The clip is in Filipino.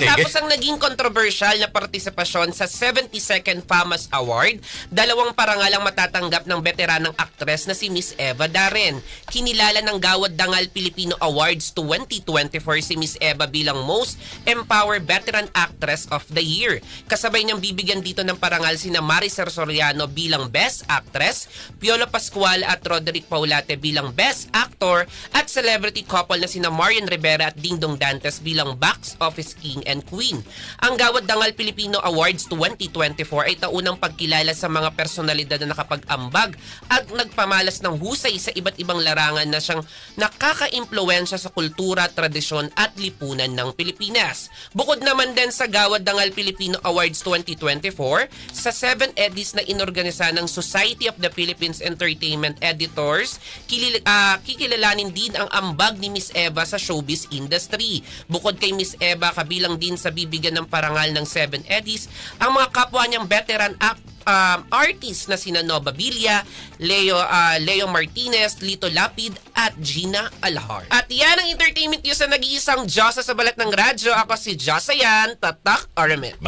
Matapos ang naging controversial na partisipasyon sa 72nd FAMAS Award, dalawang parangal ang matatanggap ng veteranang aktres na si Miss Eva Darren. Kinilala ng Gawad Dangal Filipino Awards 2024 si Miss Eva bilang Most Empowered Veteran Actress of the Year. Kasabay niyang bibigyan dito ng parangal sina Maricel Soriano bilang Best Actress, Piolo Pascual at Roderick Paulate bilang Best Actor, at celebrity couple na sina Marian Rivera at Dingdong Dantes bilang Box Office King and Queen. Ang Gawad Dangal Filipino Awards 2024 ay taunang pagkilala sa mga personalidad na nakapag-ambag at nagpamalas ng husay sa iba't ibang larangan na siyang nakaka-impluwensya sa kultura, tradisyon at lipunan ng Pilipinas. Bukod naman din sa Gawad Dangal Filipino Awards 2024, sa 7 edis na inorganisa ng Society of the Philippines Entertainment Editors, kikilalanin din ang ambag ni Miss Eva sa showbiz industry. Bukod kay Miss Eva, kabilang din sa bibigyan ng parangal ng 7 edis ang mga kapwa niyang veteran artists na sina Nova Villa, Leo Martinez, Lito Lapid at Gina Alhar. At yan ang entertainment news na nag-iisang Diyosa sa balat ng radyo. Ako si Josayan Tatak Aramet.